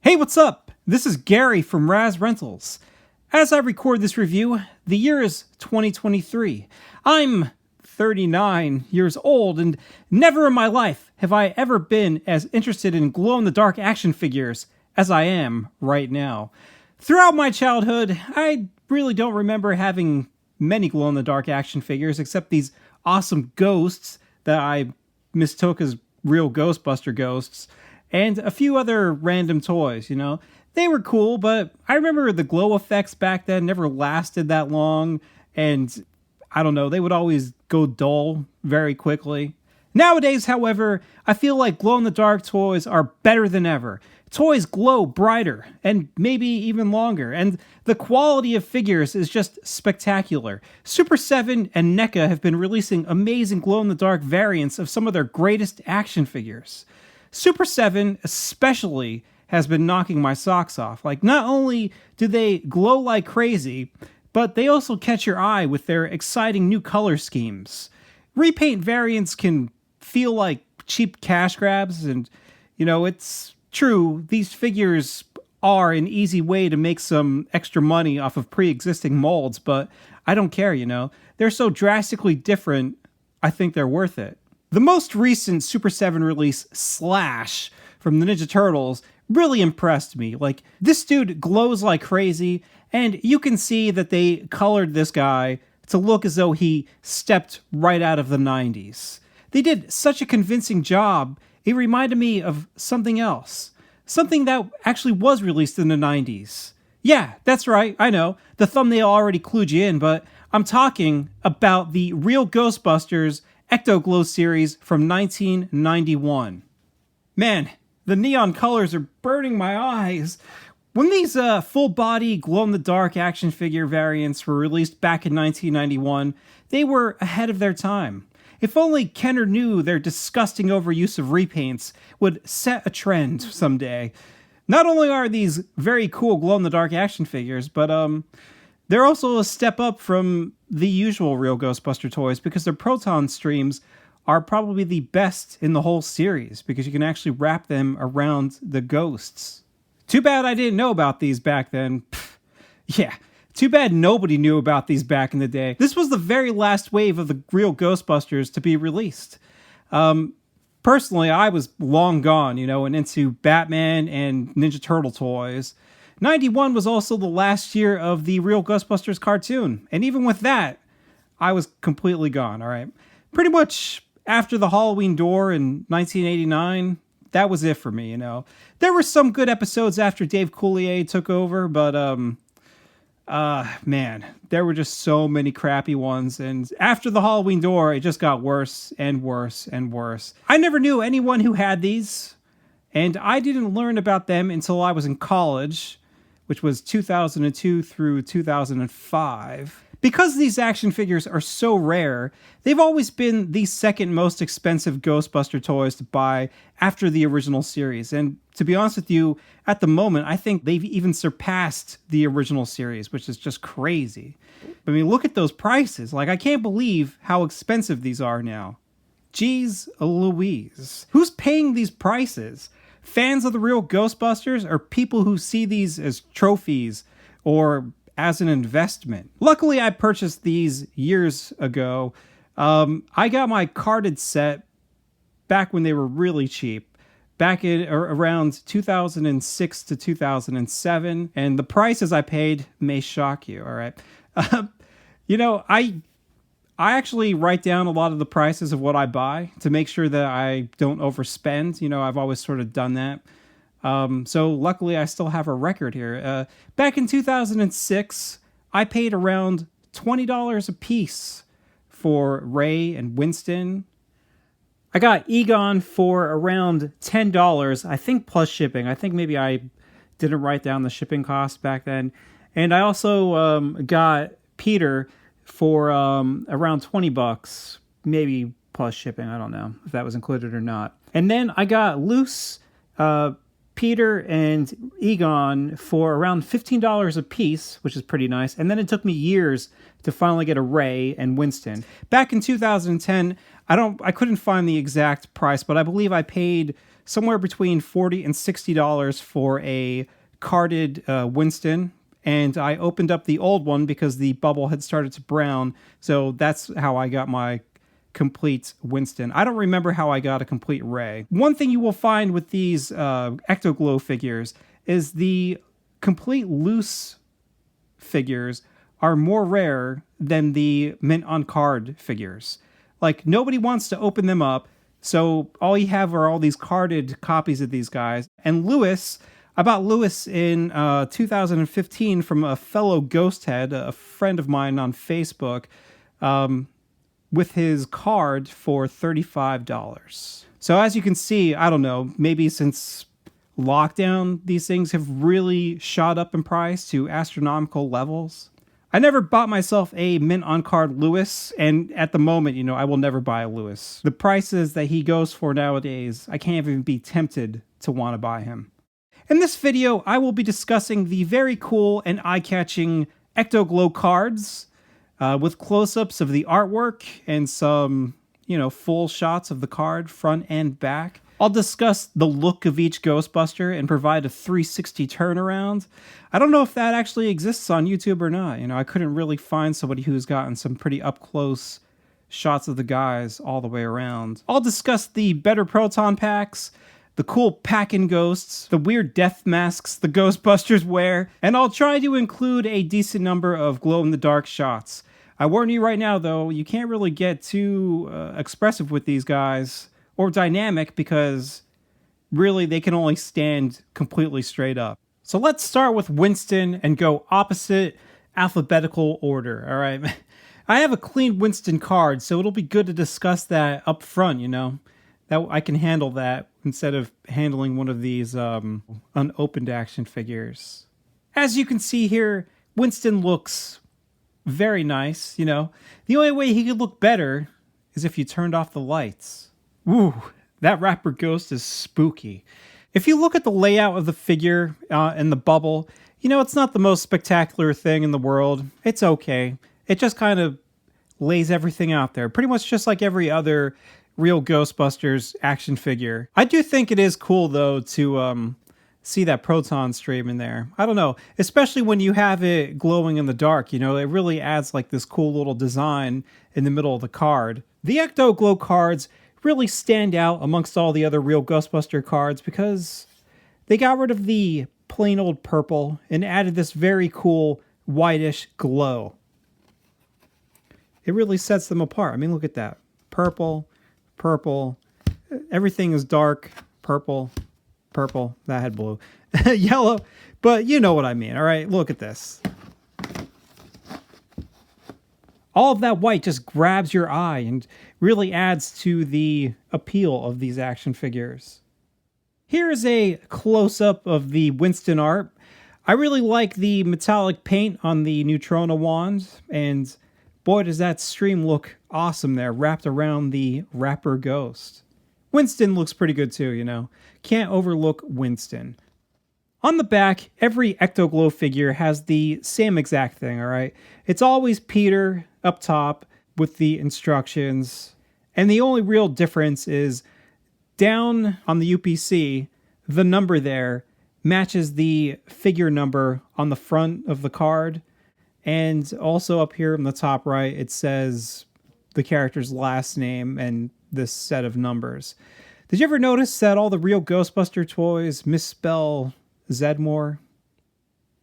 Hey, what's up? This is Gary from Raz Rentals. As I record this review, the year is 2023. I'm 39 years old, and never in my life have I ever been as interested in glow-in-the-dark action figures as I am right now. Throughout my childhood, I really don't remember having many glow-in-the-dark action figures except these awesome ghosts that I mistook as real Ghostbuster ghosts, and a few other random toys, They were cool, but I remember the glow effects back then never lasted that long, and I don't know, they would always go dull very quickly. Nowadays, however, I feel like glow-in-the-dark toys are better than ever. Toys glow brighter, and maybe even longer, and the quality of figures is just spectacular. Super 7 and NECA have been releasing amazing glow-in-the-dark variants of some of their greatest action figures. Super 7 especially has been knocking my socks off. Like, not only do they glow like crazy, but they also catch your eye with their exciting new color schemes. Repaint variants can feel like cheap cash grabs, and, it's true, these figures are an easy way to make some extra money off of pre-existing molds, but I don't care, They're so drastically different, I think they're worth it. The most recent Super 7 release, Slash, from the Ninja Turtles, really impressed me. Like, this dude glows like crazy, and you can see that they colored this guy to look as though he stepped right out of the 90s. They did such a convincing job, it reminded me of something else. Something that actually was released in the 90s. Yeah, that's right, I know. The thumbnail already clued you in, but I'm talking about the Real Ghostbusters Ecto Glow series from 1991. Man, the neon colors are burning my eyes. When these full-body glow-in-the-dark action figure variants were released back in 1991, they were ahead of their time. If only Kenner knew their disgusting overuse of repaints would set a trend someday. Not only are these very cool glow-in-the-dark action figures, but they're also a step up from the usual Real Ghostbuster toys because their proton streams are probably the best in the whole series because you can actually wrap them around the ghosts. Too bad I didn't know about these back then. Yeah, too bad nobody knew about these back in the day. This was the very last wave of the Real Ghostbusters to be released. Personally, I was long gone, and into Batman and Ninja Turtle toys. 91 was also the last year of the Real Ghostbusters cartoon, and even with that, I was completely gone, all right? Pretty much after the Halloween Door in 1989, that was it for me, There were some good episodes after Dave Coulier took over, but, man, there were just so many crappy ones, and after the Halloween Door, it just got worse and worse and worse. I never knew anyone who had these, and I didn't learn about them until I was in college, which was 2002 through 2005. Because these action figures are so rare, they've always been the second most expensive Ghostbuster toys to buy after the original series. And to be honest with you, at the moment, I think they've even surpassed the original series, which is just crazy. I mean, look at those prices. Like, I can't believe how expensive these are now. Jeez Louise. Who's paying these prices? Fans of the Real Ghostbusters or people who see these as trophies or as an investment? Luckily, I purchased these years ago. I got my carded set back when they were really cheap, back in around 2006 to 2007, and the prices I paid may shock you, all right? I actually write down a lot of the prices of what I buy to make sure that I don't overspend. I've always sort of done that. So luckily I still have a record here. Back in 2006, I paid around $20 a piece for Ray and Winston. I got Egon for around $10, I think plus shipping. I think maybe I didn't write down the shipping cost back then. And I also got Peter for around $20, maybe plus shipping. I don't know if that was included or not. And then I got loose Peter and Egon for around $15 a piece, which is pretty nice. And then it took me years to finally get a Ray and Winston. Back in 2010, I couldn't find the exact price, but I believe I paid somewhere between $40 and $60 for a carded Winston. And I opened up the old one because the bubble had started to brown. So that's how I got my complete Winston. I don't remember how I got a complete Ray. One thing you will find with these Ecto Glow figures is the complete loose figures are more rare than the mint on card figures. Like, nobody wants to open them up, so all you have are all these carded copies of these guys. And I bought Lewis in 2015 from a fellow ghost head, a friend of mine on Facebook, with his card for $35. So as you can see, I don't know, maybe since lockdown, these things have really shot up in price to astronomical levels. I never bought myself a mint on card Lewis, and at the moment, I will never buy a Lewis. The prices that he goes for nowadays, I can't even be tempted to want to buy him. In this video, I will be discussing the very cool and eye-catching Ecto Glow cards, with close-ups of the artwork and some, full shots of the card, front and back. I'll discuss the look of each Ghostbuster and provide a 360 turnaround. I don't know if that actually exists on YouTube or not. I couldn't really find somebody who's gotten some pretty up-close shots of the guys all the way around. I'll discuss the better proton packs, the cool pack-in ghosts, the weird death masks the Ghostbusters wear, and I'll try to include a decent number of glow-in-the-dark shots. I warn you right now, though, you can't really get too expressive with these guys, or dynamic, because really they can only stand completely straight up. So let's start with Winston and go opposite alphabetical order, all right? I have a clean Winston card, so it'll be good to discuss that up front, that I can handle that instead of handling one of these unopened action figures. As you can see here, Winston looks very nice, The only way he could look better is if you turned off the lights. Ooh, that rapper ghost is spooky. If you look at the layout of the figure and the bubble, it's not the most spectacular thing in the world. It's okay. It just kind of lays everything out there, pretty much just like every other Real Ghostbusters action figure. I do think it is cool, though, to see that proton stream in there. I don't know, especially when you have it glowing in the dark, it really adds like this cool little design in the middle of the card. The Ecto Glow cards really stand out amongst all the other Real Ghostbuster cards because they got rid of the plain old purple and added this very cool whitish glow. It really sets them apart. I mean, look at that. Purple, everything is dark, purple, that had blue, yellow, but you know what I mean, all right? Look at this. All of that white just grabs your eye and really adds to the appeal of these action figures. Here's a close-up of the Winston art. I really like the metallic paint on the Neutrona wand, and boy does that stream look awesome there, wrapped around the rapper ghost. Winston looks pretty good too, Can't overlook Winston. On the back, every Ecto Glow figure has the same exact thing, all right? It's always Peter up top with the instructions, and the only real difference is down on the UPC, the number there matches the figure number on the front of the card, and also up here in the top right, it says the character's last name and this set of numbers. Did you ever notice that all the Real Ghostbuster toys misspell Zeddemore?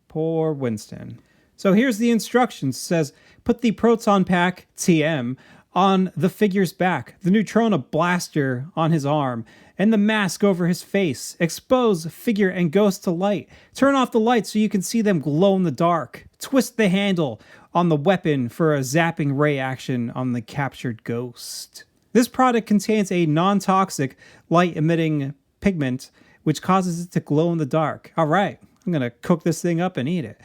Poor Winston. So here's the instructions. It says, put the proton pack, TM, on the figure's back, the Neutrona blaster on his arm, and the mask over his face. Expose figure and ghost to light. Turn off the light so you can see them glow in the dark. Twist the handle on the weapon for a zapping ray action on the captured ghost. This product contains a non-toxic light-emitting pigment, which causes it to glow in the dark. All right, I'm going to cook this thing up and eat it.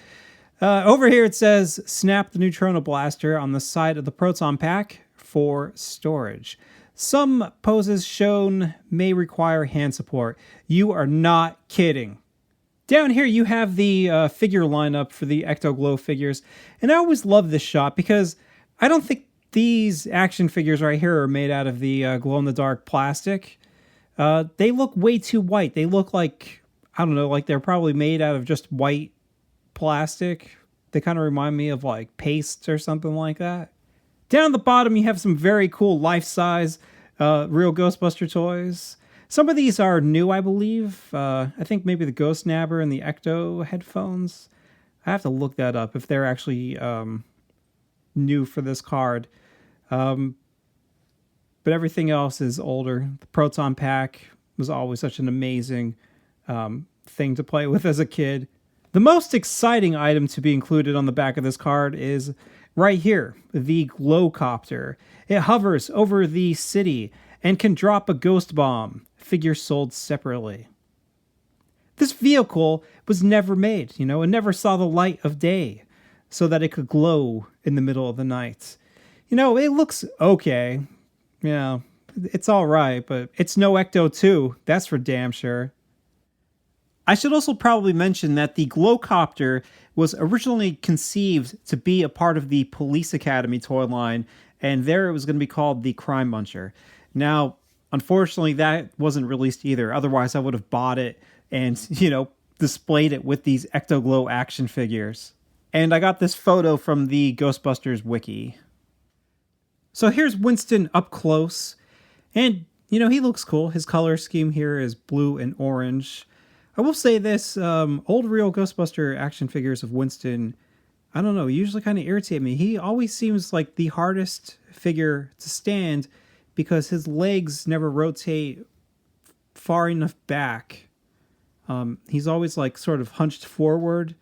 Over here it says, snap the Neutrona blaster on the side of the proton pack for storage. Some poses shown may require hand support. You are not kidding. Down here you have the figure lineup for the Ecto Glow figures. And I always love this shot because I don't think these action figures right here are made out of the glow-in-the-dark plastic. They look way too white. They look like, I don't know, like they're probably made out of just white plastic. They kind of remind me of like paste or something like that. Down the bottom, you have some very cool life-size Real Ghostbuster toys. Some of these are new, I believe. I think maybe the Ghost Nabber and the Ecto headphones. I have to look that up if they're actually new for this card. But everything else is older. The Proton Pack was always such an amazing thing to play with as a kid. The most exciting item to be included on the back of this card is right here, the Glowcopter. It hovers over the city and can drop a ghost bomb. Figure sold separately. This vehicle was never made, it never saw the light of day so that it could glow in the middle of the night. It looks okay. Yeah, it's all right, but it's no Ecto 2, that's for damn sure. I should also probably mention that the Glowcopter was originally conceived to be a part of the Police Academy toy line, and there it was going to be called the Crime Muncher. Now, unfortunately, that wasn't released either. Otherwise, I would have bought it and, displayed it with these Ecto Glow action figures. And I got this photo from the Ghostbusters wiki. So here's Winston up close, and, he looks cool. His color scheme here is blue and orange. I will say this, old Real Ghostbuster action figures of Winston, I don't know, usually kind of irritate me. He always seems like the hardest figure to stand because his legs never rotate far enough back. He's always like sort of hunched forward,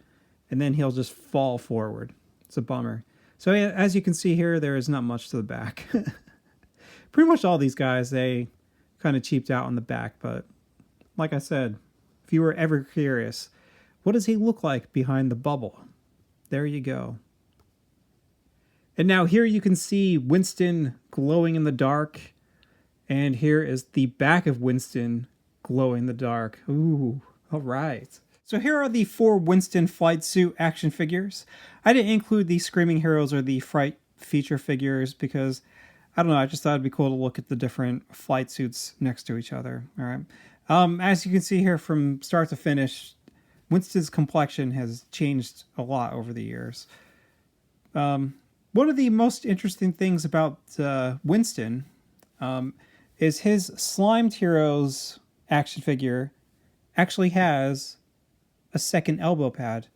and then he'll just fall forward. It's a bummer. So as you can see here, there is not much to the back. Pretty much all these guys, they kind of cheaped out on the back, but like I said, if you were ever curious, what does he look like behind the bubble? There you go. And now here you can see Winston glowing in the dark. And here is the back of Winston glowing in the dark. Ooh, all right. So here are the 4 Winston flight suit action figures. I didn't include the Screaming Heroes or the Fright feature figures because, I don't know, I just thought it'd be cool to look at the different flight suits next to each other. All right. As you can see here from start to finish, Winston's complexion has changed a lot over the years. One of the most interesting things about Winston is his Slimed Heroes action figure actually has a second elbow pad.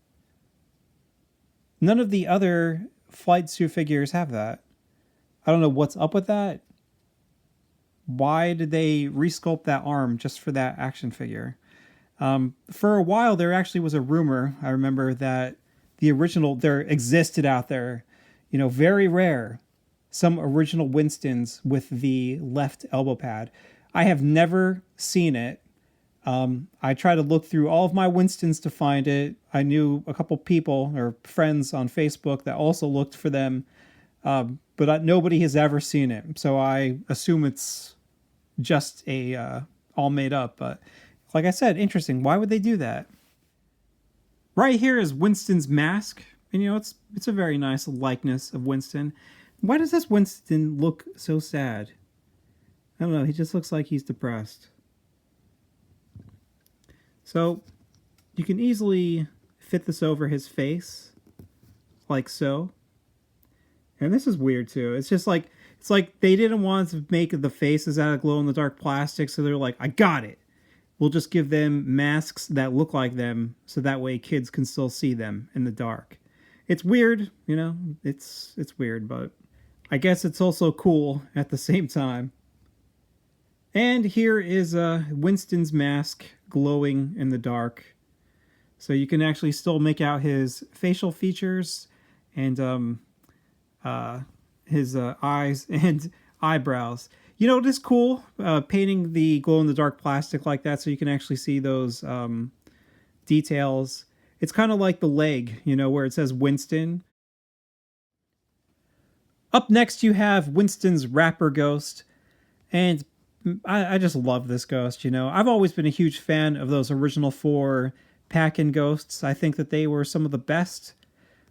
None of the other flight suit figures have that. I don't know what's up with that. Why did they resculpt that arm just for that action figure? For a while, there actually was a rumor, I remember, that the original, there existed out there, very rare, some original Winstons with the left elbow pad. I have never seen it. I tried to look through all of my Winstons to find it. I knew a couple people or friends on Facebook that also looked for them, but nobody has ever seen it. So I assume it's just all made up. But like I said, interesting. Why would they do that? Right here is Winston's mask. And, it's a very nice likeness of Winston. Why does this Winston look so sad? I don't know. He just looks like he's depressed. So you can easily fit this over his face, like so. And this is weird too. It's like they didn't want to make the faces out of glow-in-the-dark plastic, so they're like, I got it. We'll just give them masks that look like them, so that way kids can still see them in the dark. It's weird, it's weird, but I guess it's also cool at the same time. And here is Winston's mask glowing in the dark. So you can actually still make out his facial features and his eyes and eyebrows. It is cool painting the glow-in-the-dark plastic like that so you can actually see those details. It's kind of like the leg, where it says Winston. Up next you have Winston's Rapper Ghost. And I just love this ghost, I've always been a huge fan of those original 4 Pack-In Ghosts. I think that they were some of the best.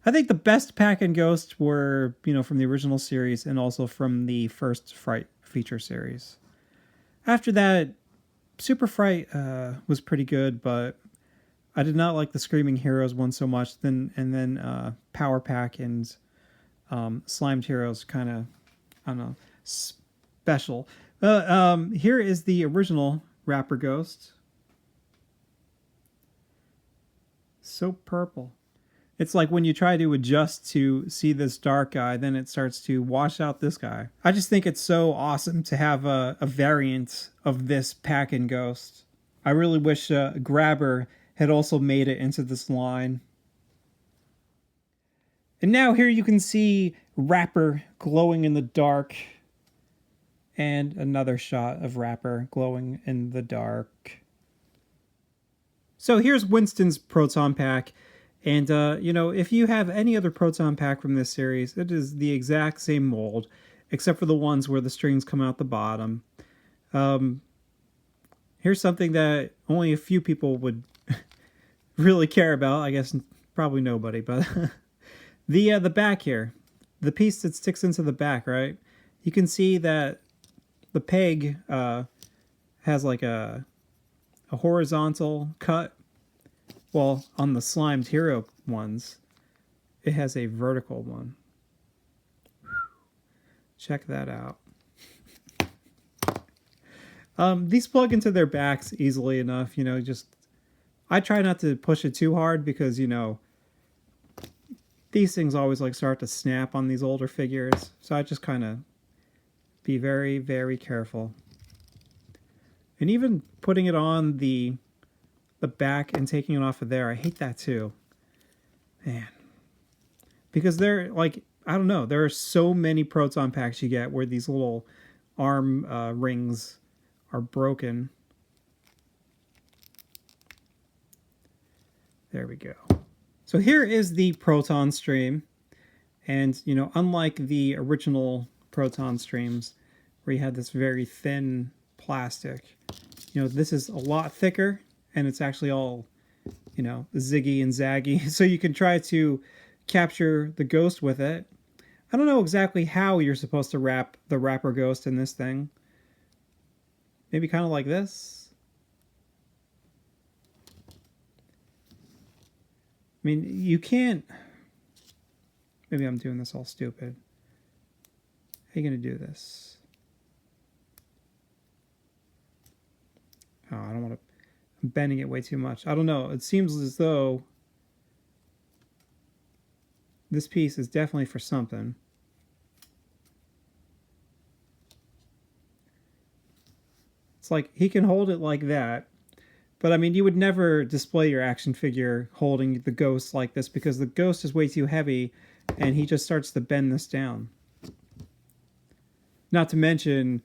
I think the best Pack-In Ghosts were, from the original series and also from the first Fright feature series. After that, Super Fright was pretty good, but I did not like the Screaming Heroes one so much. Then Power Pack and Slimed Heroes kind of, I don't know, special. Here is the original Rapper Ghost. So purple. It's like when you try to adjust to see this dark guy, then it starts to wash out this guy. I just think it's so awesome to have a variant of this pack-in Ghost. I really wish Grabber had also made it into this line. And now here you can see Rapper glowing in the dark. And another shot of Rapper glowing in the dark. So here's Winston's Proton Pack. And, if you have any other Proton Pack from this series, it is the exact same mold, except for the ones where the strings come out the bottom. Here's something that only a few people would really care about. I guess probably nobody, but the back here, the piece that sticks into the back, right? You can see that the peg has like a horizontal cut. Well, on the Slimed Hero ones, it has a vertical one. Check that out. These plug into their backs easily enough, I try not to push it too hard because, these things always start to snap on these older figures. So I just kind of be very, very careful. And even putting it on the back and taking it off of there, I hate that too. Man. Because they're I don't know, there are so many Proton Packs you get where these little arm rings are broken. There we go. So here is the Proton stream. And, unlike the original Proton streams where you had this very thin plastic, this is a lot thicker. And it's actually all, ziggy and zaggy. So you can try to capture the ghost with it. I don't know exactly how you're supposed to wrap the Rapper Ghost in this thing. Maybe kind of like this. I mean, you can't... Maybe I'm doing this all stupid. How are you going to do this? Oh, I don't want to... I'm bending it way too much. I don't know. It seems as though this piece is definitely for something. It's like he can hold it like that. But I mean, you would never display your action figure holding the ghost like this because the ghost is way too heavy and he just starts to bend this down. Not to mention...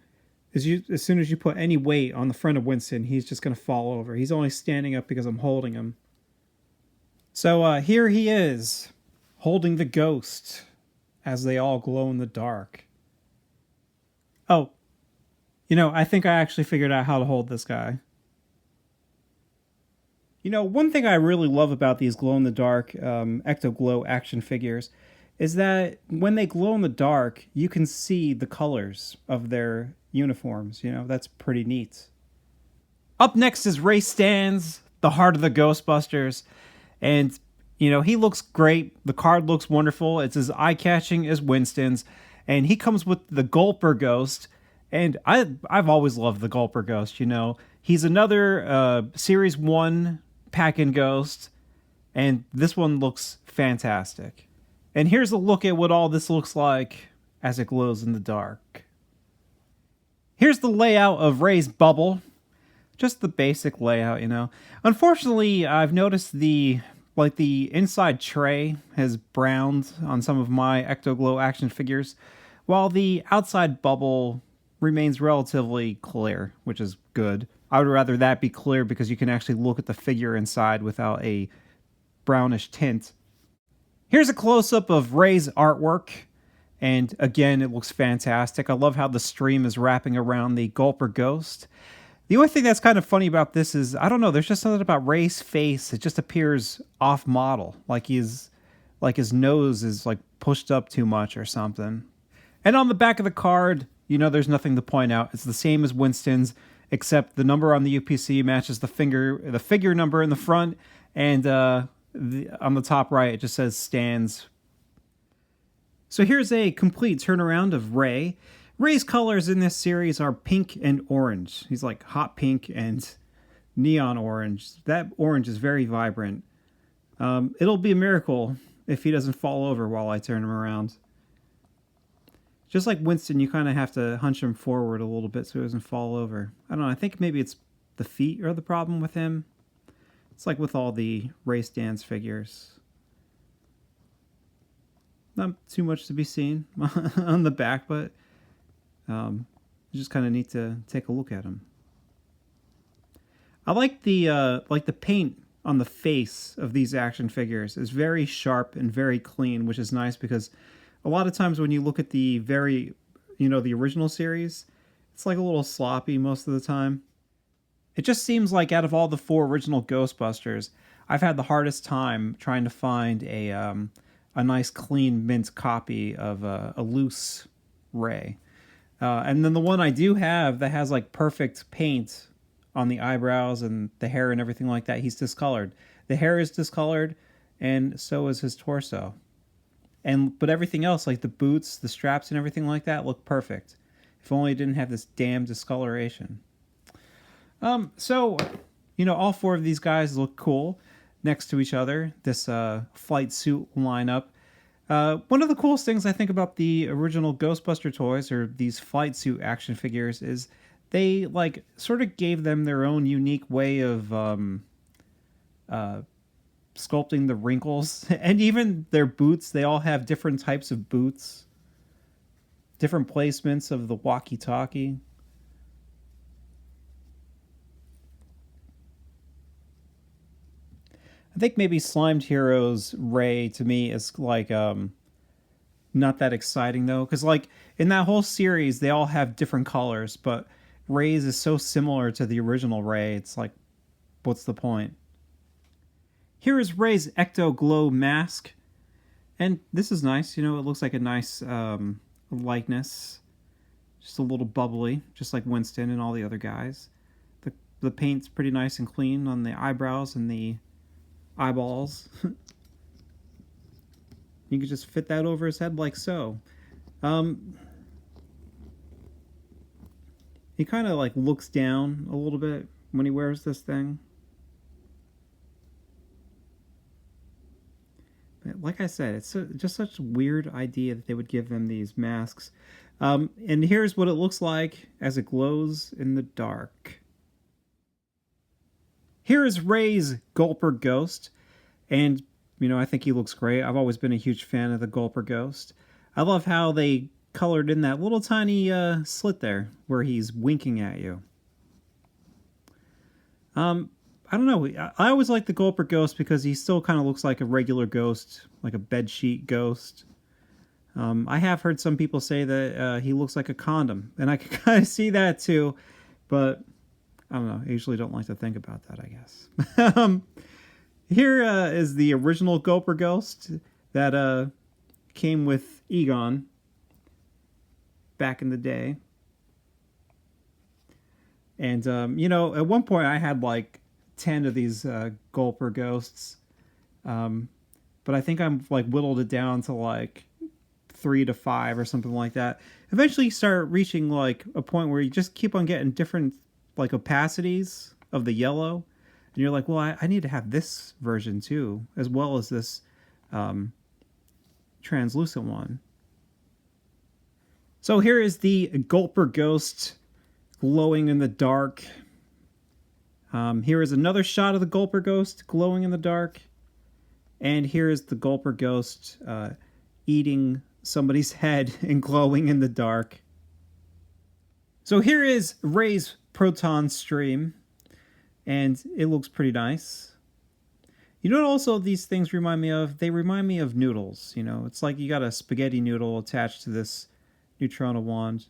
As soon as you put any weight on the front of Winston, he's just going to fall over. He's only standing up because I'm holding him. So here he is, holding the ghost as they all glow in the dark. Oh, I think I actually figured out how to hold this guy. One thing I really love about these glow-in-the-dark Ecto Glow action figures is that when they glow in the dark, you can see the colors of their uniforms. That's pretty neat. Up next is Ray Stantz, the heart of the Ghostbusters. And, he looks great. The card looks wonderful. It's as eye-catching as Winston's. And he comes with the Gulper Ghost. And I've always loved the Gulper Ghost, He's another Series 1 pack-in Ghost. And this one looks fantastic. And here's a look at what all this looks like as it glows in the dark. Here's the layout of Ray's bubble. Just the basic layout, Unfortunately, I've noticed the inside tray has browned on some of my Ecto Glow action figures, while the outside bubble remains relatively clear, which is good. I would rather that be clear because you can actually look at the figure inside without a brownish tint. Here's a close-up of Ray's artwork. And again, it looks fantastic. I love how the stream is wrapping around the Gulper Ghost. The only thing that's kind of funny about this is, I don't know, there's just something about Ray's face. It just appears off-model, like his nose is pushed up too much or something. And on the back of the card, there's nothing to point out. It's the same as Winston's, except the number on the UPC matches the figure number in the front, and on the top right it just says Stantz. So here's a complete turnaround of Ray. Ray's colors in this series are pink and orange. He's like hot pink and neon orange. That orange is very vibrant. It'll be a miracle if he doesn't fall over while I turn him around. Just like Winston, you kind of have to hunch him forward a little bit so he doesn't fall over. I don't know, I think maybe it's the feet are the problem with him. It's like with all the Ray Stantz figures. Not too much to be seen on the back, but you just kind of need to take a look at him. I like the paint on the face of these action figures is very sharp and very clean, which is nice because a lot of times when you look at the the original series, it's like a little sloppy most of the time. It just seems like out of all the 4 original Ghostbusters, I've had the hardest time trying to find a nice clean mint copy of a loose Ray. And then the one I do have that has like perfect paint on the eyebrows and the hair and everything like that, he's discolored. The hair is discolored, and so is his torso. But everything else, like the boots, the straps, and everything like that, look perfect. If only it didn't have this damn discoloration. So, all 4 of these guys look cool next to each other. This flight suit lineup. One of the coolest things I think about the original Ghostbuster toys, or these flight suit action figures, is they like sort of gave them their own unique way of sculpting the wrinkles. And even their boots, they all have different types of boots, different placements of the walkie-talkie. I think maybe Slimed Heroes Ray to me is like not that exciting though, because like in that whole series they all have different colors, but Ray's is so similar to the original Ray, it's like, what's the point? Here is Ray's Ecto Glow mask, and this is nice. It looks like a nice likeness, just a little bubbly, just like Winston and all the other guys. The paint's pretty nice and clean on the eyebrows and the eyeballs. You could just fit that over his head like so. He kind of like looks down a little bit when he wears this thing. But like I said, it's just such a weird idea that they would give them these masks. And here's what it looks like as it glows in the dark. Here is Ray's Gulper Ghost, and I think he looks great. I've always been a huge fan of the Gulper Ghost. I love how they colored in that little tiny slit there where he's winking at you. I don't know. I always like the Gulper Ghost because he still kind of looks like a regular ghost, like a bedsheet ghost. I have heard some people say that he looks like a condom, and I can kind of see that too, but I don't know. I usually don't like to think about that, I guess. Here is the original Gulper Ghost that came with Egon back in the day. And, at one point I had like 10 of these Gulper Ghosts. But I think I'm like whittled it down to like 3 to 5 or something like that. Eventually you start reaching like a point where you just keep on getting different like opacities of the yellow, and you're like, well, I need to have this version too, as well as this translucent one. So here is the Gulper Ghost glowing in the dark. Here is another shot of the Gulper Ghost glowing in the dark, and here is the Gulper Ghost eating somebody's head and glowing in the dark. So here is Ray's Proton Stream, and it looks pretty nice. You know what also these things remind me of? They remind me of noodles. It's like you got a spaghetti noodle attached to this neutrona wand.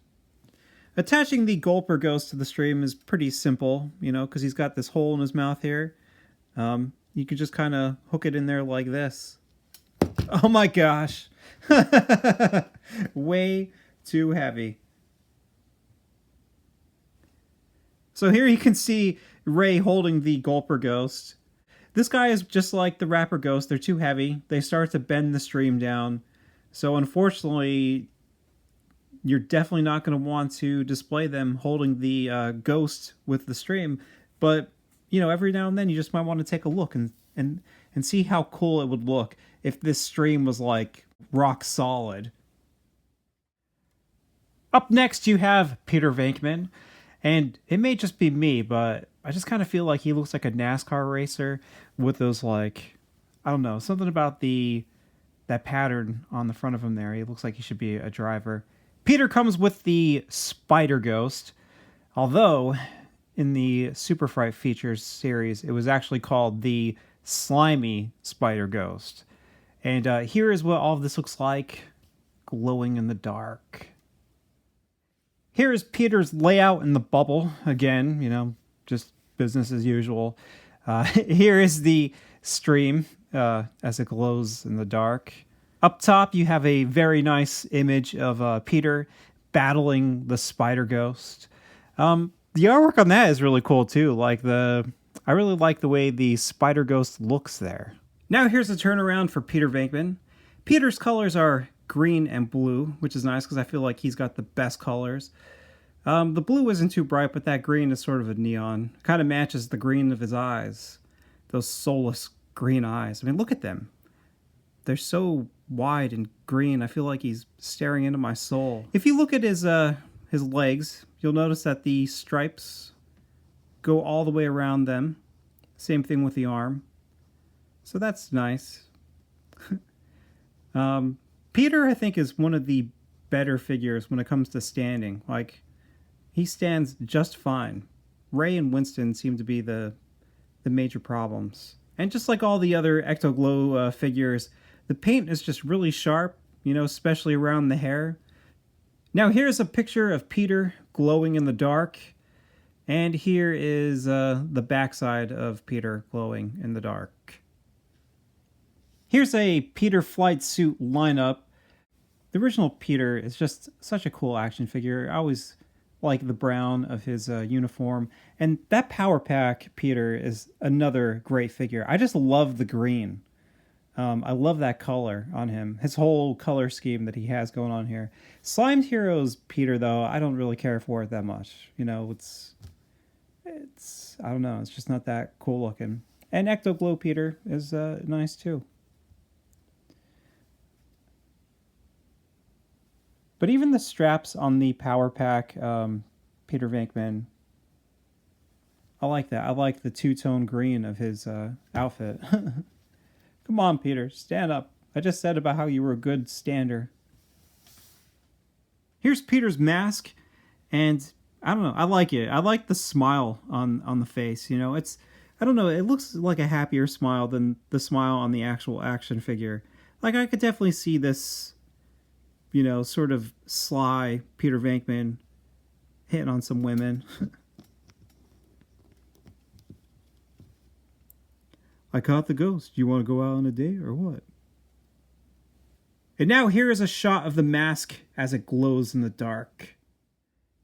Attaching the Gulper Ghost to the stream is pretty simple, because he's got this hole in his mouth here. You could just kind of hook it in there like this. Oh my gosh. Way too heavy. So here you can see Ray holding the Gulper Ghost. This guy is just like the Rapper Ghost. They're too heavy. They start to bend the stream down. So unfortunately, you're definitely not going to want to display them holding the ghost with the stream. But, you know, every now and then you just might want to take a look and see how cool it would look if this stream was like rock solid. Up next, you have Peter Venkman. And it may just be me, but I just kind of feel like he looks like a NASCAR racer with those, like, I don't know, something about that pattern on the front of him there. He looks like he should be a driver. Peter comes with the Spider Ghost, although in the Super Fright Features series, it was actually called the Slimy Spider Ghost. And here is what all of this looks like, glowing in the dark. Here is Peter's layout in the bubble. Again, you know, just business as usual. Here is the stream as it glows in the dark. Up top, you have a very nice image of Peter battling the Spider Ghost. The artwork on that is really cool too. I really like the way the Spider Ghost looks there. Now here's a turnaround for Peter Venkman. Peter's colors are green and blue, which is nice because I feel like he's got the best colors. The blue isn't too bright, but that green is sort of a neon. Kind of matches the green of his eyes. Those soulless green eyes. I mean, look at them. They're so wide and green. I feel like he's staring into my soul. If you look at his legs, you'll notice that the stripes go all the way around them. Same thing with the arm. So that's nice. Peter, I think, is one of the better figures when it comes to standing. Like, he stands just fine. Ray and Winston seem to be the major problems. And just like all the other Ecto Glow figures, the paint is just really sharp, you know, especially around the hair. Now here's a picture of Peter glowing in the dark. And here is the backside of Peter glowing in the dark. Here's a Peter flight suit lineup. The original Peter is just such a cool action figure. I always like the brown of his uniform. And that Power Pack Peter is another great figure. I just love the green. I love that color on him. His whole color scheme that he has going on here. Slimed Heroes Peter, though, I don't really care for it that much. You know, it's I don't know. It's just not that cool looking. And Ecto Glow Peter is nice, too. But even the straps on the Power Pack Peter Venkman, I like that. I like the two-tone green of his outfit. Come on, Peter, stand up. I just said about how you were a good stander. Here's Peter's mask, and I don't know, I like it. I like the smile on the face, you know. I don't know, it looks like a happier smile than the smile on the actual action figure. Like, I could definitely see this, you know, sort of sly Peter Venkman hitting on some women. I caught the ghost. You want to go out on a date or what? And now here is a shot of the mask as it glows in the dark.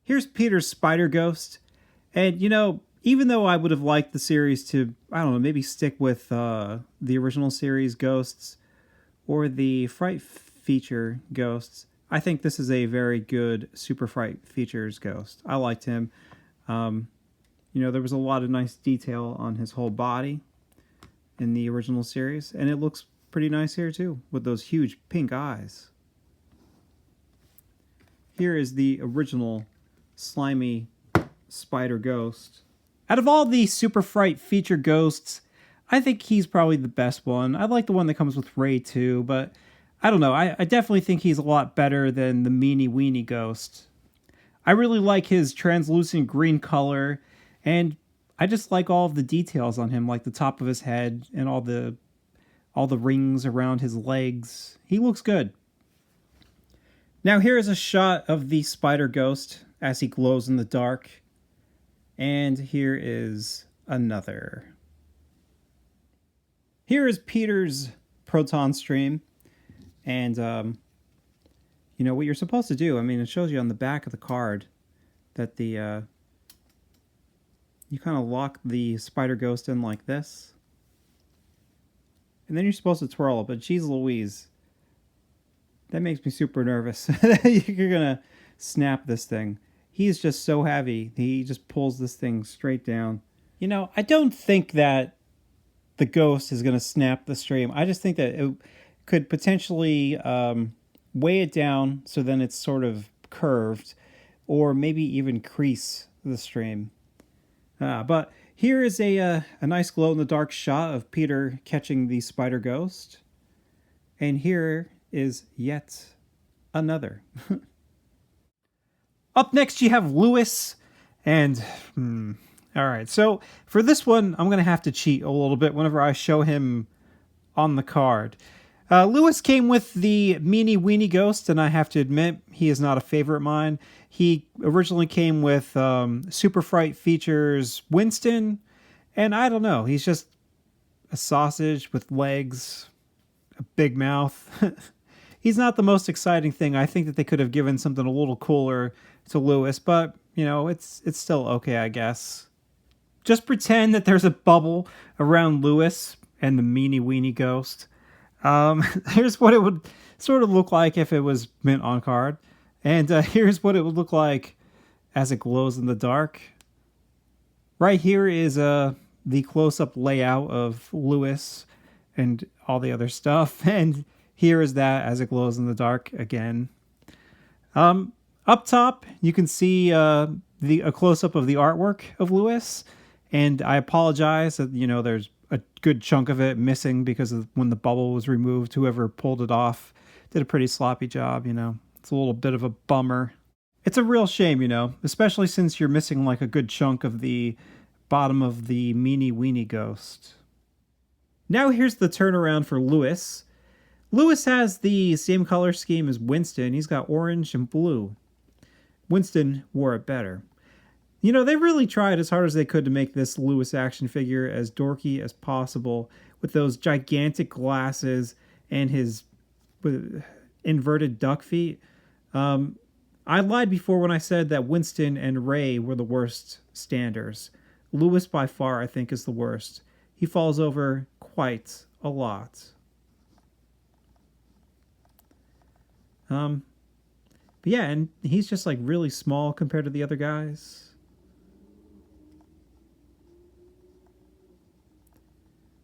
Here's Peter's Spider Ghost. And, you know, even though I would have liked the series to, I don't know, maybe stick with the original series Ghosts or the Fright Feature Ghosts, I think this is a very good Super Fright Features Ghost. I liked him. You know, there was a lot of nice detail on his whole body in the original series, and it looks pretty nice here too, with those huge pink eyes. Here is the original slimy Spider Ghost. Out of all the Super Fright Feature Ghosts, I think he's probably the best one. I like the one that comes with Ray too, but I don't know. I definitely think he's a lot better than the Meanie Weenie Ghost. I really like his translucent green color, and I just like all of the details on him, like the top of his head and all the rings around his legs. He looks good. Now here is a shot of the Spider Ghost as he glows in the dark. And here is another. Here is Peter's Proton Stream. And, you know, what you're supposed to do, I mean, it shows you on the back of the card that the you kind of lock the spider ghost in like this. And then you're supposed to twirl it, but geez Louise. That makes me super nervous. You're gonna snap this thing. He's just so heavy. He just pulls this thing straight down. You know, I don't think that the ghost is gonna snap the stream. I just think that it could potentially weigh it down so then it's sort of curved, or maybe even crease the stream. But here is a nice glow-in-the-dark shot of Peter catching the spider ghost. And here is yet another. Up next, you have Lewis. And, all right. So for this one, I'm going to have to cheat a little bit whenever I show him on the card. Lewis came with the Meanie Weenie Ghost, and I have to admit, he is not a favorite of mine. He originally came with Super Fright features Winston, and I don't know, he's just a sausage with legs, a big mouth. He's not the most exciting thing. I think that they could have given something a little cooler to Lewis, but, you know, it's still okay, I guess. Just pretend that there's a bubble around Lewis and the Meanie Weenie Ghost. Here's what it would sort of look like if it was mint on card. And here's what it would look like as it glows in the dark. Right here is the close-up layout of Lewis and all the other stuff. And here is that as it glows in the dark again. Up top, you can see a close-up of the artwork of Lewis. And I apologize that, you know, there's a good chunk of it missing because of when the bubble was removed. Whoever pulled it off did a pretty sloppy job, you know. It's a little bit of a bummer. It's a real shame, you know, especially since you're missing like a good chunk of the bottom of the Meanie Weenie Ghost. Now here's the turnaround for Lewis. Lewis has the same color scheme as Winston. He's got orange and blue. Winston wore it better. You know, they really tried as hard as they could to make this Lewis action figure as dorky as possible with those gigantic glasses and his inverted duck feet. I lied before when I said that Winston and Ray were the worst standers. Lewis, by far, I think, is the worst. He falls over quite a lot. But yeah, and he's just like really small compared to the other guys.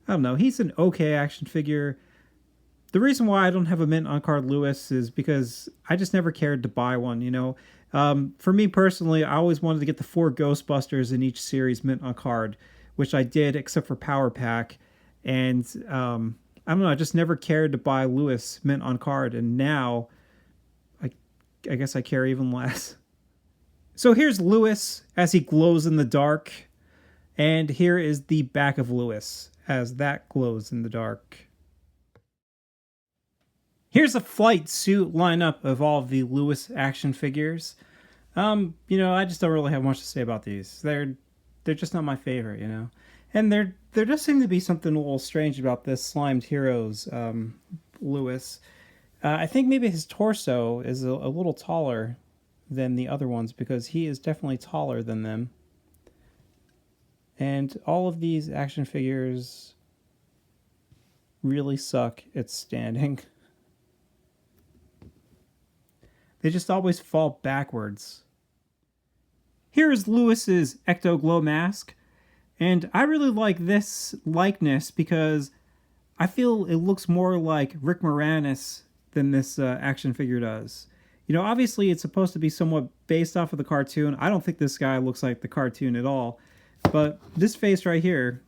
I don't know. He's an okay action figure. The reason why I don't have a mint on card Lewis is because I just never cared to buy one, you know. For me personally, I always wanted to get the 4 Ghostbusters in each series mint on card, which I did except for Power Pack. And I don't know, I just never cared to buy Lewis mint on card, and now I guess I care even less. So here's Lewis as he glows in the dark, and here is the back of Lewis as that glows in the dark. Here's a flight suit lineup of all of the Lewis action figures. You know, I just don't really have much to say about these. They're just not my favorite, you know. And there does seem to be something a little strange about this Slimed Heroes Lewis. I think maybe his torso is a little taller than the other ones because he is definitely taller than them. And all of these action figures really suck at standing. They just always fall backwards. Here is Lewis's Ecto Glow mask. And I really like this likeness because I feel it looks more like Rick Moranis than this action figure does. You know, obviously it's supposed to be somewhat based off of the cartoon. I don't think this guy looks like the cartoon at all. But this face right here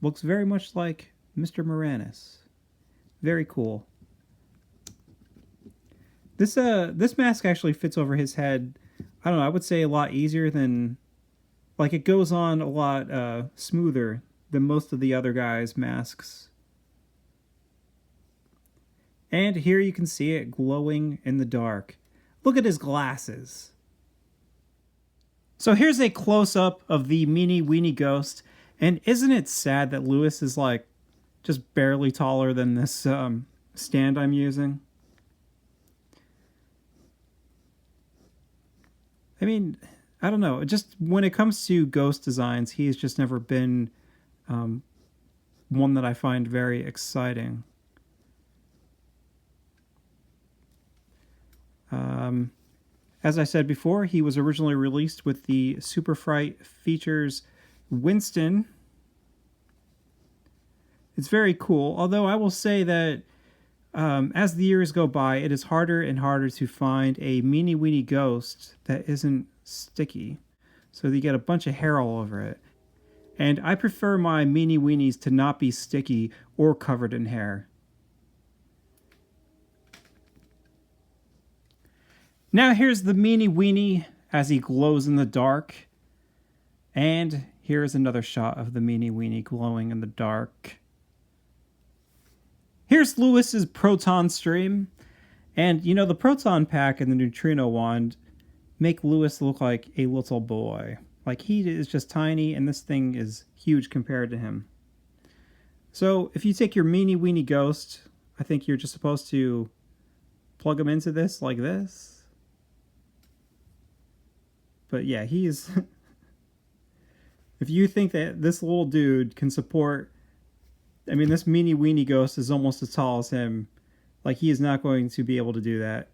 looks very much like Mr. Moranis. Very cool. This mask actually fits over his head. I don't know, I would say a lot easier than... Like, it goes on a lot smoother than most of the other guys' masks. And here you can see it glowing in the dark. Look at his glasses. So here's a close-up of the Meanie Weenie Ghost. And isn't it sad that Lewis is, like, just barely taller than this stand I'm using? I mean, I don't know. Just when it comes to ghost designs, he's just never been one that I find very exciting. As I said before, he was originally released with the Super Fright features Winston. It's very cool, although I will say that as the years go by, it is harder and harder to find a meanie weenie ghost that isn't sticky. So you get a bunch of hair all over it. And I prefer my meanie weenies to not be sticky or covered in hair. Now here's the meanie weenie as he glows in the dark. And here's another shot of the meanie weenie glowing in the dark. Here's Lewis's proton stream. And, you know, the proton pack and the neutrino wand make Lewis look like a little boy. Like, he is just tiny, and this thing is huge compared to him. So, if you take your meanie weenie ghost, I think you're just supposed to plug him into this like this. But yeah, he's... if you think that this little dude can support... I mean, this meanie weenie ghost is almost as tall as him. Like, he is not going to be able to do that.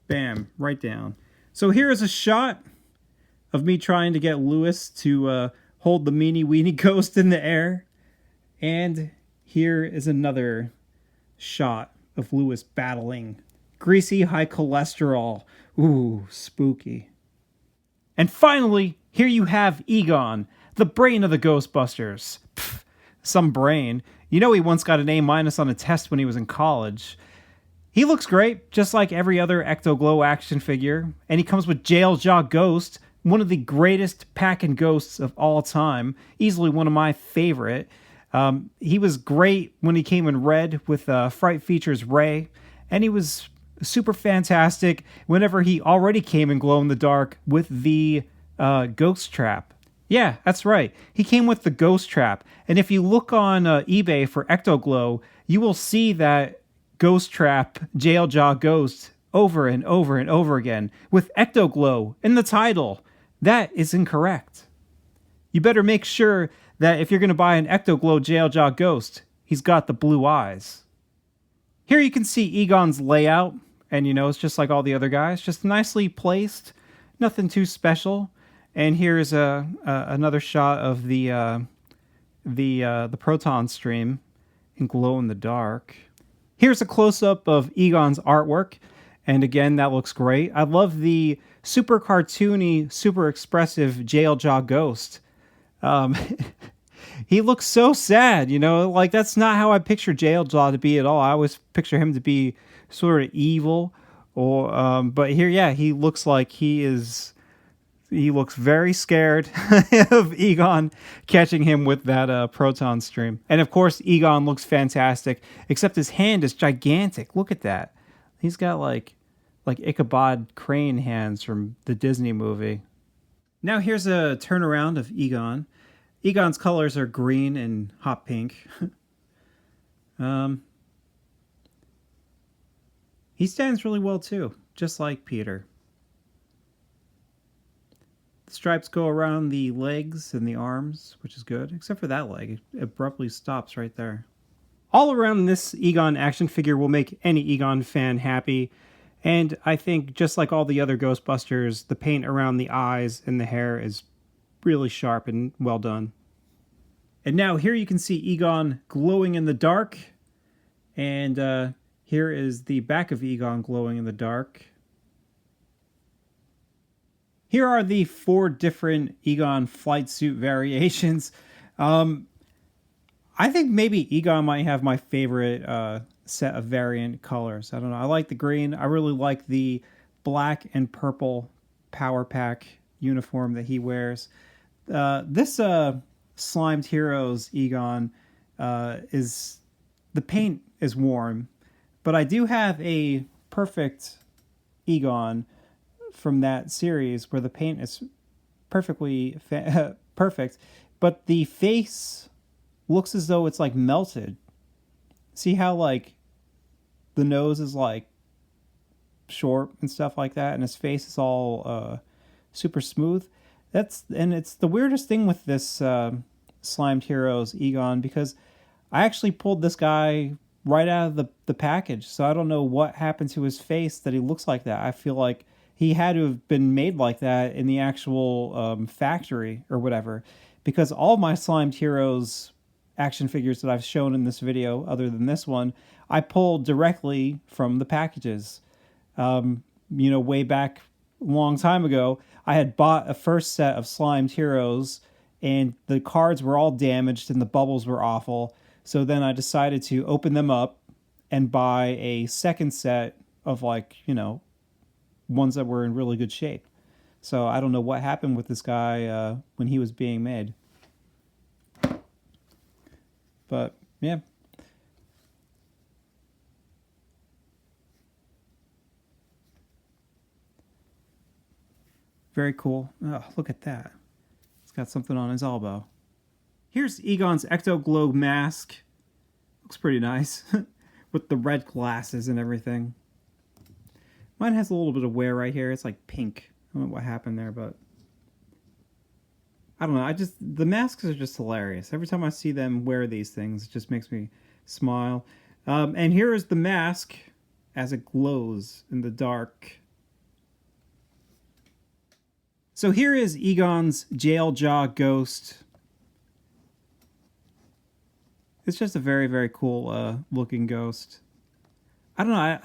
Bam, right down. So here is a shot of me trying to get Lewis to hold the meanie weenie ghost in the air. And here is another shot of Lewis battling greasy high cholesterol. Ooh, spooky. And finally, here you have Egon, the brain of the Ghostbusters. Pfft, some brain. You know, he once got an A- on a test when he was in college. He looks great, just like every other Ecto Glow action figure. And he comes with Jail Jaw Ghost, one of the greatest pack-in ghosts of all time. Easily one of my favorite. He was great when he came in red with Fright Features Ray. And he was super fantastic whenever he already came in glow in the dark with the Ghost Trap. Yeah, that's right. He came with the Ghost Trap. And if you look on eBay for Ecto Glow, you will see that Ghost Trap Jail Jaw Ghost over and over and over again with Ecto Glow in the title. That is incorrect. You better make sure that if you're going to buy an Ecto Glow Jail Jaw Ghost, he's got the blue eyes. Here you can see Egon's layout, and you know, it's just like all the other guys, just nicely placed, nothing too special. And here's another shot of the proton stream in glow in the dark. Here's a close-up of Egon's artwork, and again, that looks great. I love the super cartoony, super expressive Jail Jaw Ghost. He looks so sad, you know, like that's not how I picture Jail Jaw to be at all. I always picture him to be sort of evil, or but here, yeah, he looks like he looks very scared of Egon catching him with that proton stream. And of course, Egon looks fantastic, except his hand is gigantic. Look at that. He's got like Ichabod Crane hands from the Disney movie. Now here's a turnaround of Egon. Egon's colors are green and hot pink. He stands really well too, just like Peter. The stripes go around the legs and the arms, which is good, except for that leg. It abruptly stops right there. All around, this Egon action figure will make any Egon fan happy. And I think, just like all the other Ghostbusters, the paint around the eyes and the hair is really sharp and well done. And now here you can see Egon glowing in the dark. And here is the back of Egon glowing in the dark. Here are the 4 different Egon flight suit variations. I think maybe Egon might have my favorite set of variant colors. I don't know. I like the green. I really like the black and purple Power Pack uniform that he wears. This Slimed Heroes Egon is... the paint is warm, but I do have a perfect Egon from that series where the paint is perfectly perfect, but the face looks as though it's like melted. See how like the nose is like short and stuff like that, and his face is all super smooth. And it's the weirdest thing with this Slimed Heroes Egon, because I actually pulled this guy right out of the package, so I don't know what happened to his face that he looks like that. I feel like he had to have been made like that in the actual factory or whatever, because all my Slimed Heroes action figures that I've shown in this video, other than this one, I pulled directly from the packages. Way back a long time ago, I had bought a first set of Slimed Heroes, and the cards were all damaged and the bubbles were awful. So then I decided to open them up and buy a second set of ones that were in really good shape. So I don't know what happened with this guy when he was being made. But yeah. Very cool. Oh, look at that. He's got something on his elbow. Here's Egon's Ecto Glow mask. Looks pretty nice. With the red glasses and everything. Mine has a little bit of wear right here. It's like pink. I don't know what happened there, but I don't know. The masks are just hilarious. Every time I see them wear these things, it just makes me smile. And here is the mask as it glows in the dark. So here is Egon's Jail Jaw Ghost. It's just a very, very cool looking ghost. I don't know,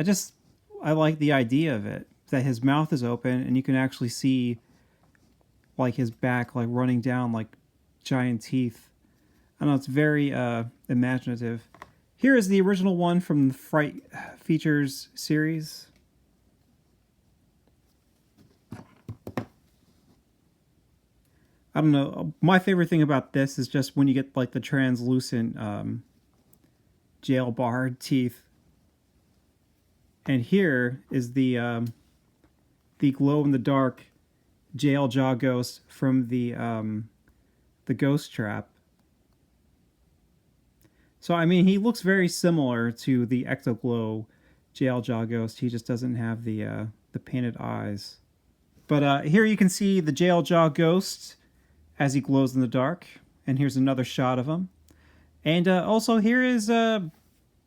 I like the idea of it. That his mouth is open and you can actually see like his back like running down like giant teeth. I don't know, it's very imaginative. Here is the original one from the Fright Features series. I don't know. My favorite thing about this is just when you get like the translucent jail barred teeth. And here is the glow in the dark jail jaw ghost from the Ghost Trap. So I mean, he looks very similar to the Ecto Glow jail jaw ghost. He just doesn't have the painted eyes. But here you can see the jail jaw ghost as he glows in the dark. And here's another shot of him. And also here is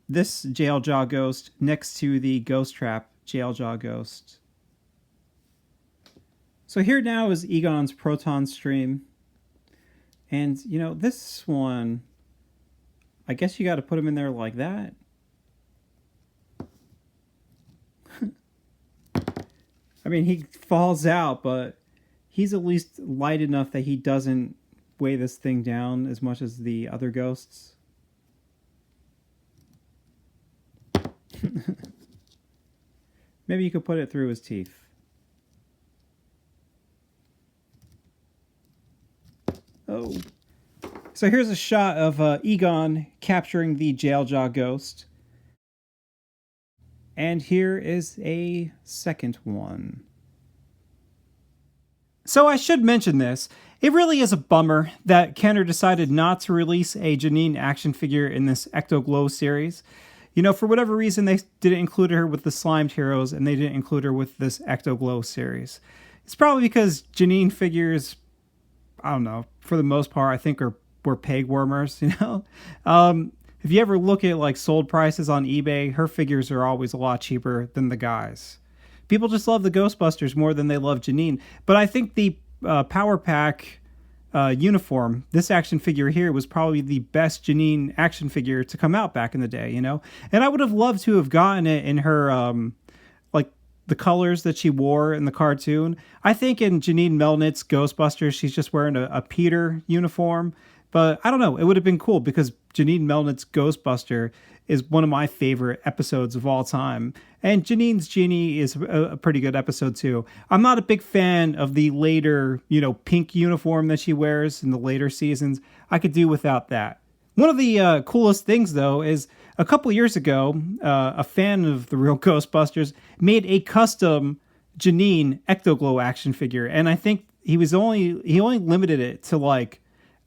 this jail jaw ghost next to the Ghost Trap jail jaw ghost. So here now is Egon's Proton Stream. And, this one, I guess you got to put him in there like that. I mean, he falls out, but he's at least light enough that he doesn't weigh this thing down as much as the other ghosts. Maybe you could put it through his teeth. Oh. So here's a shot of Egon capturing the Jailjaw ghost. And here is a second one. So I should mention this. It really is a bummer that Kenner decided not to release a Janine action figure in this Ecto Glow series. For whatever reason, they didn't include her with the Slimed Heroes, and they didn't include her with this Ecto Glow series. It's probably because Janine figures, I don't know, for the most part, I think were peg warmers, If you ever look at like sold prices on eBay, her figures are always a lot cheaper than the guys. People just love the Ghostbusters more than they love Janine. But I think the Power Pack uniform, this action figure here, was probably the best Janine action figure to come out back in the day, And I would have loved to have gotten it in her, like the colors that she wore in the cartoon. I think in Janine Melnitz's Ghostbusters, she's just wearing a Peter uniform. But I don't know, it would have been cool because Janine Melnitz's Ghostbuster is one of my favorite episodes of all time. And Janine's Genie is a pretty good episode too. I'm not a big fan of the later, pink uniform that she wears in the later seasons. I could do without that. One of the coolest things though is a couple years ago, a fan of the Real Ghostbusters made a custom Janine Ecto Glow action figure. And I think he only limited it to like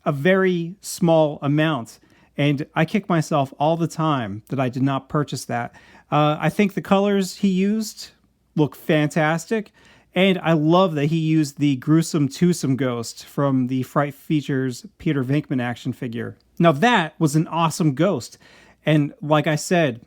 a very small amount. And I kick myself all the time that I did not purchase that. I think the colors he used look fantastic. And I love that he used the gruesome twosome ghost from the Fright Features Peter Venkman action figure. Now that was an awesome ghost. And like I said,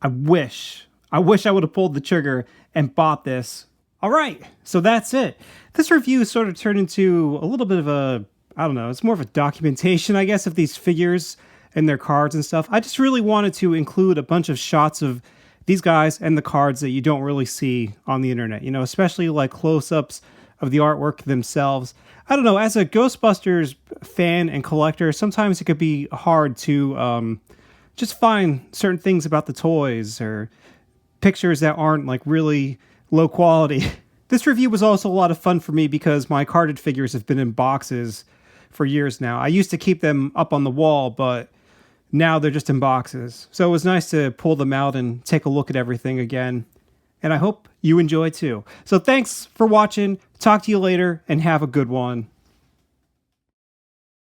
I wish I would have pulled the trigger and bought this. All right, so that's it. This review sort of turned into a little bit of a, I don't know, it's more of a documentation, I guess, of these figures and their cards and stuff. I just really wanted to include a bunch of shots of these guys and the cards that you don't really see on the internet, you know, especially like close-ups of the artwork themselves. I don't know, as a Ghostbusters fan and collector, sometimes it could be hard to just find certain things about the toys or pictures that aren't like really low quality. This review was also a lot of fun for me because my carded figures have been in boxes for years now. I used to keep them up on the wall, but now they're just in boxes. So it was nice to pull them out and take a look at everything again. And I hope you enjoy too. So thanks for watching. Talk to you later and have a good one.